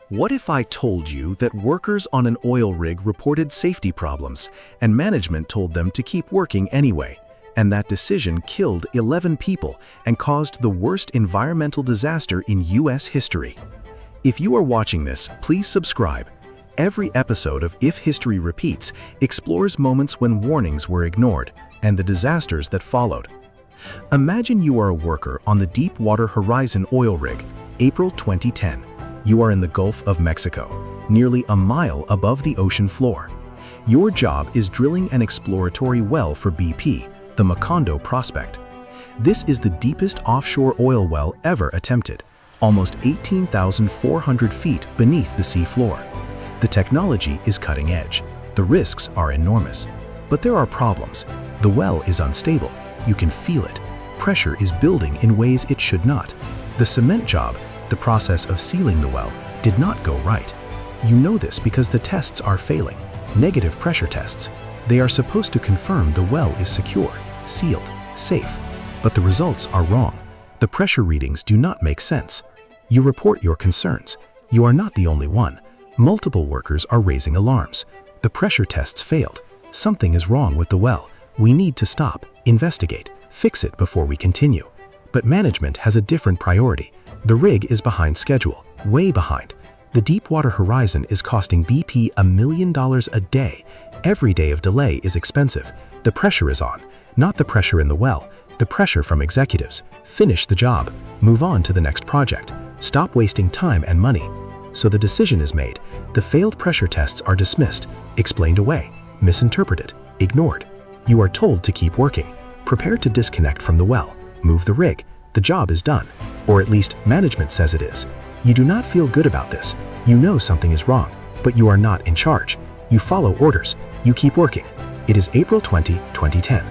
What if I told you that workers on an oil rig reported safety problems and management told them to keep working anyway, and that decision killed 11 people and caused the worst environmental disaster in US history? If you are watching this, please subscribe. Every episode of If History Repeats explores moments when warnings were ignored and the disasters that followed. Imagine you are a worker on the Deepwater Horizon oil rig, April 2010. You are in the Gulf of Mexico, nearly a mile above the ocean floor. Your job is drilling an exploratory well for BP, the Methane prospect. This is the deepest offshore oil well ever attempted, almost 18,400 feet beneath the sea floor. The technology is cutting edge. The risks are enormous. But there are problems. The well is unstable. You can feel it. Pressure is building in ways it should not. The cement job, the process of sealing the well, did not go right. You know this because the tests are failing. Negative pressure tests. They are supposed to confirm the well is secure, sealed, safe. But the results are wrong. The pressure readings do not make sense. You report your concerns. You are not the only one. Multiple workers are raising alarms. The pressure tests failed. Something is wrong with the well. We need to stop, investigate, fix it before we continue. But management has a different priority. The rig is behind schedule, way behind. The Deepwater Horizon is costing BP $1 million a day. Every day of delay is expensive. The pressure is on, not the pressure in the well, the pressure from executives. Finish the job, move on to the next project. Stop wasting time and money. So the decision is made. The failed pressure tests are dismissed, explained away, misinterpreted, ignored. You are told to keep working. Prepare to disconnect from the well. Move the rig. The job is done. Or at least management says it is. You do not feel good about this. You know something is wrong, but you are not in charge. You follow orders. You keep working. It is April 20, 2010.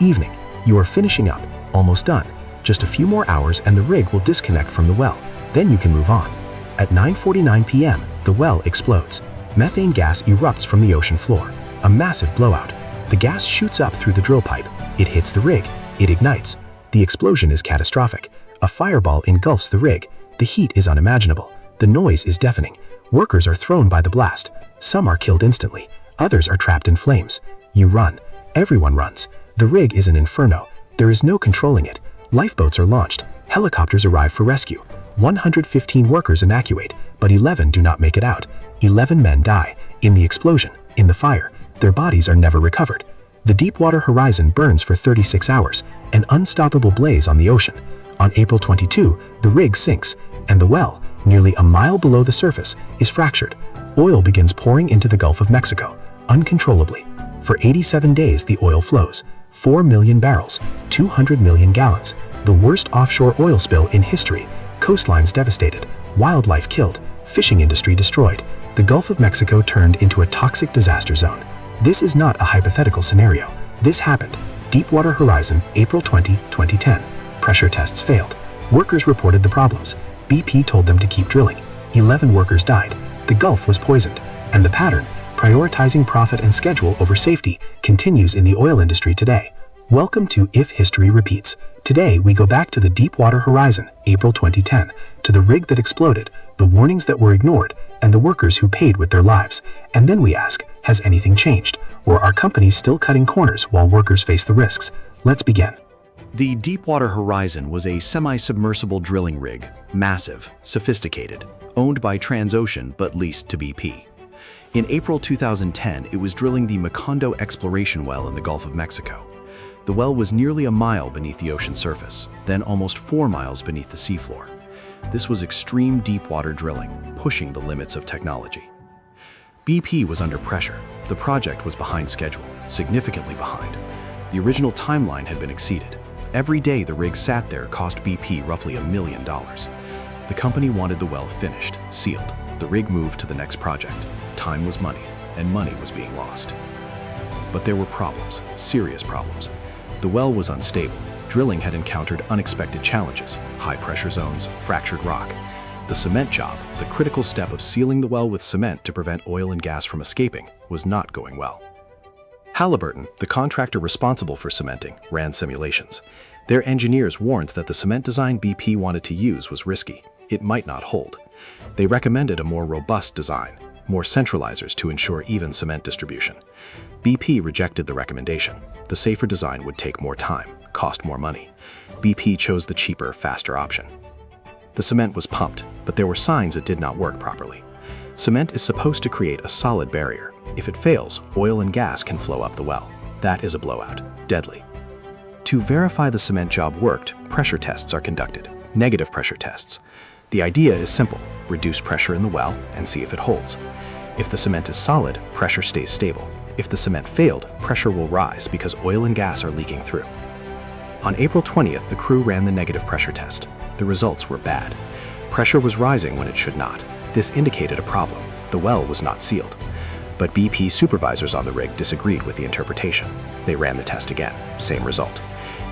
Evening. You are finishing up. Almost done. Just a few more hours and the rig will disconnect from the well. Then you can move on. At 9:49 p.m., the well explodes. Methane gas erupts from the ocean floor. A massive blowout. The gas shoots up through the drill pipe. It hits the rig. It ignites. The explosion is catastrophic. A fireball engulfs the rig. The heat is unimaginable. The noise is deafening. Workers are thrown by the blast. Some are killed instantly. Others are trapped in flames. You run. Everyone runs. The rig is an inferno. There is no controlling it. Lifeboats are launched. Helicopters arrive for rescue. 115 workers evacuate, but 11 do not make it out. 11 men die. In the explosion, in the fire. Their bodies are never recovered. The Deepwater Horizon burns for 36 hours, an unstoppable blaze on the ocean. On April 22, the rig sinks, and the well, nearly a mile below the surface, is fractured. Oil begins pouring into the Gulf of Mexico, uncontrollably. For 87 days the oil flows, 4 million barrels, 200 million gallons, the worst offshore oil spill in history, coastlines devastated, wildlife killed, fishing industry destroyed. The Gulf of Mexico turned into a toxic disaster zone. This is not a hypothetical scenario. This happened. Deepwater Horizon, April 20, 2010. Pressure tests failed. Workers reported the problems. BP told them to keep drilling. 11 workers died. The Gulf was poisoned. And the pattern, prioritizing profit and schedule over safety, continues in the oil industry today. Welcome to If History Repeats. Today we go back to the Deepwater Horizon, April 2010, to the rig that exploded, the warnings that were ignored, and the workers who paid with their lives. And then we ask, has anything changed? Or are companies still cutting corners while workers face the risks? Let's begin. The Deepwater Horizon was a semi-submersible drilling rig, massive, sophisticated, owned by Transocean but leased to BP. In April 2010, it was drilling the Methane exploration well in the Gulf of Mexico. The well was nearly a mile beneath the ocean surface, then almost 4 miles beneath the seafloor. This was extreme deepwater drilling, pushing the limits of technology. BP was under pressure. The project was behind schedule, significantly behind. The original timeline had been exceeded. Every day the rig sat there cost BP roughly $1 million. The company wanted the well finished, sealed. The rig moved to the next project. Time was money, and money was being lost. But there were problems, serious problems. The well was unstable. Drilling had encountered unexpected challenges, high pressure zones, fractured rock. The cement job, the critical step of sealing the well with cement to prevent oil and gas from escaping, was not going well. Halliburton, the contractor responsible for cementing, ran simulations. Their engineers warned that the cement design BP wanted to use was risky. It might not hold. They recommended a more robust design, more centralizers to ensure even cement distribution. BP rejected the recommendation. The safer design would take more time, cost more money. BP chose the cheaper, faster option. The cement was pumped, but there were signs it did not work properly. Cement is supposed to create a solid barrier. If it fails, oil and gas can flow up the well. That is a blowout, deadly. To verify the cement job worked, pressure tests are conducted, negative pressure tests. The idea is simple: reduce pressure in the well and see if it holds. If the cement is solid, pressure stays stable. If the cement failed, pressure will rise because oil and gas are leaking through. On April 20th, the crew ran the negative pressure test. The results were bad. Pressure was rising when it should not. This indicated a problem. The well was not sealed. But BP supervisors on the rig disagreed with the interpretation. They ran the test again, same result.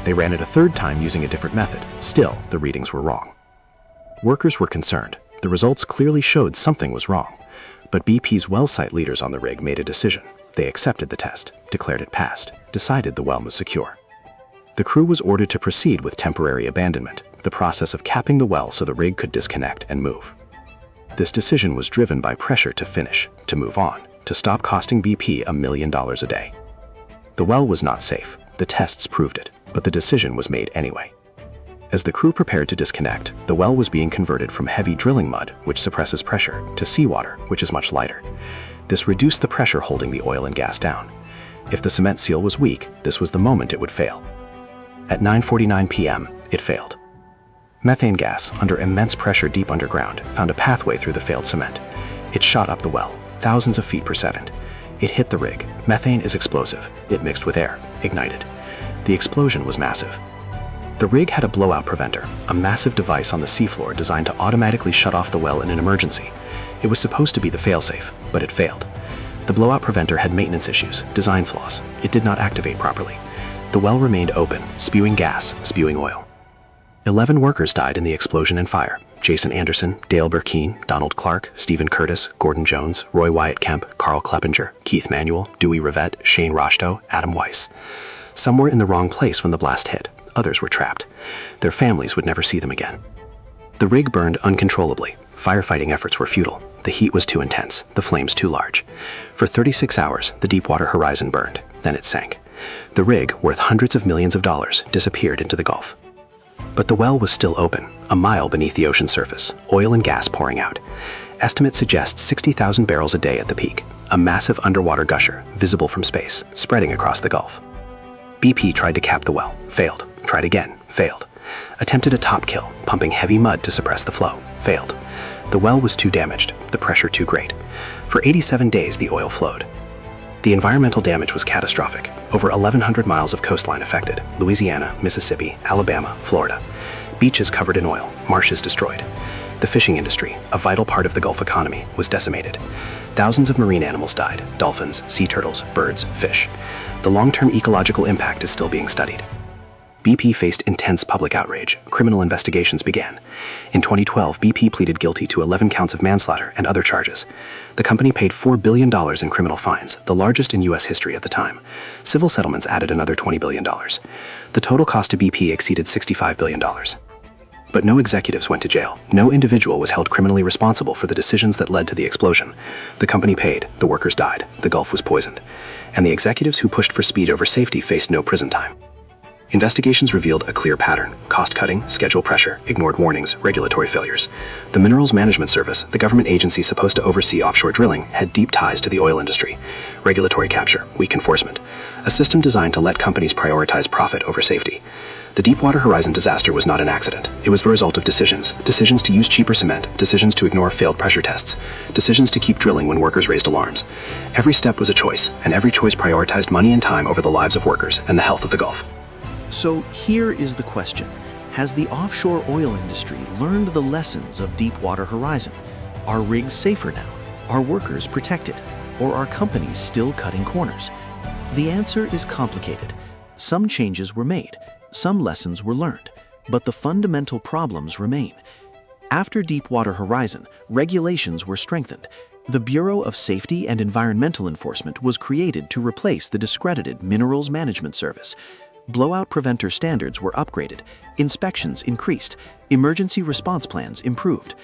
They ran it a third time using a different method. Still, the readings were wrong. Workers were concerned. The results clearly showed something was wrong. But BP's well site leaders on the rig made a decision. They accepted the test, declared it passed, decided the well was secure. The crew was ordered to proceed with temporary abandonment, the process of capping the well so the rig could disconnect and move. This decision was driven by pressure to finish, to move on, to stop costing BP $1 million a day. The well was not safe. The tests proved it, but the decision was made anyway. As the crew prepared to disconnect, the well was being converted from heavy drilling mud, which suppresses pressure, to seawater, which is much lighter. This reduced the pressure holding the oil and gas down. If the cement seal was weak, this was the moment it would fail. At 9:49 p.m., it failed. Methane gas, under immense pressure deep underground, found a pathway through the failed cement. It shot up the well, thousands of feet per second. It hit the rig. Methane is explosive. It mixed with air, ignited. The explosion was massive. The rig had a blowout preventer, a massive device on the seafloor designed to automatically shut off the well in an emergency. It was supposed to be the failsafe, but it failed. The blowout preventer had maintenance issues, design flaws. It did not activate properly. The well remained open, spewing gas, spewing oil. 11 workers died in the explosion and fire. Jason Anderson, Dale Burkeen, Donald Clark, Stephen Curtis, Gordon Jones, Roy Wyatt Kemp, Carl Kleppinger, Keith Manuel, Dewey Rivette, Shane Roshto, Adam Weiss. Some were in the wrong place when the blast hit. Others were trapped. Their families would never see them again. The rig burned uncontrollably. Firefighting efforts were futile. The heat was too intense, the flames too large. For 36 hours, the Deepwater Horizon burned. Then it sank. The rig, worth hundreds of millions of dollars, disappeared into the Gulf. But the well was still open, a mile beneath the ocean surface, oil and gas pouring out. Estimates suggest 60,000 barrels a day at the peak, a massive underwater gusher, visible from space, spreading across the Gulf. BP tried to cap the well, failed. Tried again, failed. Attempted a top kill, pumping heavy mud to suppress the flow, failed. The well was too damaged, the pressure too great. For 87 days, the oil flowed. The environmental damage was catastrophic. Over 1,100 miles of coastline affected: Louisiana, Mississippi, Alabama, Florida. Beaches covered in oil, marshes destroyed. The fishing industry, a vital part of the Gulf economy, was decimated. Thousands of marine animals died: dolphins, sea turtles, birds, fish. The long-term ecological impact is still being studied. BP faced intense public outrage. Criminal investigations began. In 2012, BP pleaded guilty to 11 counts of manslaughter and other charges. The company paid $4 billion in criminal fines, the largest in U.S. history at the time. Civil settlements added another $20 billion. The total cost to BP exceeded $65 billion. But no executives went to jail. No individual was held criminally responsible for the decisions that led to the explosion. The company paid, the workers died, the Gulf was poisoned. And the executives who pushed for speed over safety faced no prison time. Investigations revealed a clear pattern: cost-cutting, schedule pressure, ignored warnings, regulatory failures. The Minerals Management Service, the government agency supposed to oversee offshore drilling, had deep ties to the oil industry. Regulatory capture, weak enforcement. A system designed to let companies prioritize profit over safety. The Deepwater Horizon disaster was not an accident. It was the result of decisions. Decisions to use cheaper cement, decisions to ignore failed pressure tests, decisions to keep drilling when workers raised alarms. Every step was a choice, and every choice prioritized money and time over the lives of workers and the health of the Gulf. So here is the question. Has the offshore oil industry learned the lessons of Deepwater Horizon? Are rigs safer now? Are workers protected? Or are companies still cutting corners? The answer is complicated. Some changes were made, some lessons were learned, but the fundamental problems remain. After Deepwater Horizon, regulations were strengthened. The Bureau of Safety and Environmental Enforcement was created to replace the discredited Minerals Management Service. Blowout preventer standards were upgraded, inspections increased, emergency response plans improved.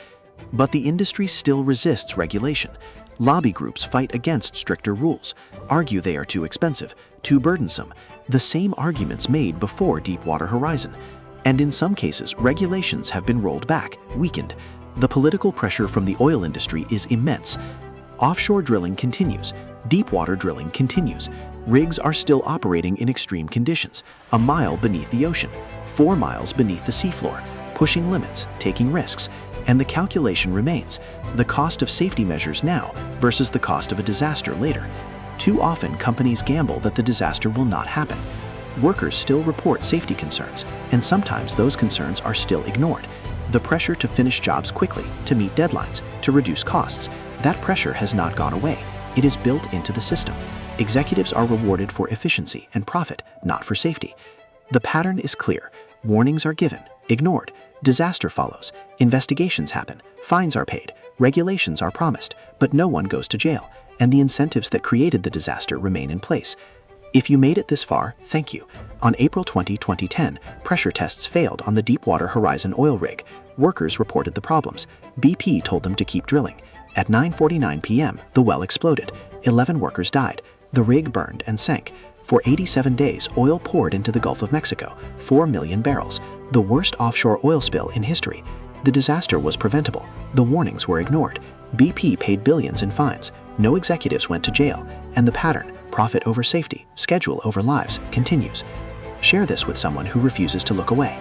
But the industry still resists regulation. Lobby groups fight against stricter rules, argue they are too expensive, too burdensome, the same arguments made before Deepwater Horizon. And in some cases, regulations have been rolled back, weakened. The political pressure from the oil industry is immense. Offshore drilling continues. Deepwater drilling continues. Rigs are still operating in extreme conditions, a mile beneath the ocean, 4 miles beneath the seafloor, pushing limits, taking risks. And the calculation remains, the cost of safety measures now versus the cost of a disaster later. Too often, companies gamble that the disaster will not happen. Workers still report safety concerns, and sometimes those concerns are still ignored. The pressure to finish jobs quickly, to meet deadlines, to reduce costs, that pressure has not gone away. It is built into the system. Executives are rewarded for efficiency and profit, not for safety. The pattern is clear. Warnings are given, ignored. Disaster follows. Investigations happen. Fines are paid. Regulations are promised, but no one goes to jail, and the incentives that created the disaster remain in place. If you made it this far, thank you. On April 20, 2010, pressure tests failed on the Deepwater Horizon oil rig. Workers reported the problems. BP told them to keep drilling. At 9:49 p.m., the well exploded. 11 workers died. The rig burned and sank. For 87 days, oil poured into the Gulf of Mexico, 4 million barrels, the worst offshore oil spill in history. The disaster was preventable. The warnings were ignored. BP paid billions in fines. No executives went to jail. And the pattern, profit over safety, schedule over lives, continues. Share this with someone who refuses to look away.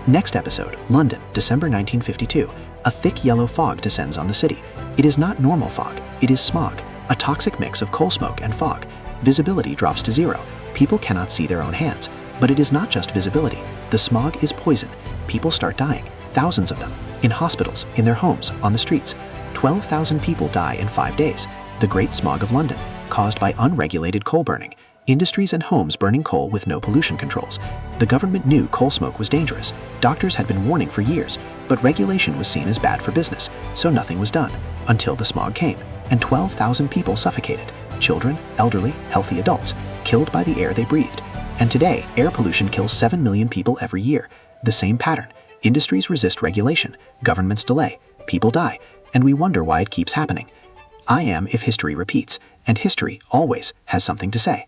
Next episode, London, December 1952. A thick yellow fog descends on the city. It is not normal fog. It is smog, a toxic mix of coal smoke and fog. Visibility drops to zero. People cannot see their own hands. But it is not just visibility. The smog is poison. People start dying, thousands of them, in hospitals, in their homes, on the streets. 12,000 people die in 5 days. The Great Smog of London, caused by unregulated coal burning. Industries and homes burning coal with no pollution controls. The government knew coal smoke was dangerous. Doctors had been warning for years, but regulation was seen as bad for business, so nothing was done, until the smog came, and 12,000 people suffocated. Children, elderly, healthy adults, killed by the air they breathed. And today, air pollution kills 7 million people every year. The same pattern. Industries resist regulation, governments delay, people die, and we wonder why it keeps happening. I am if history repeats, and history always has something to say.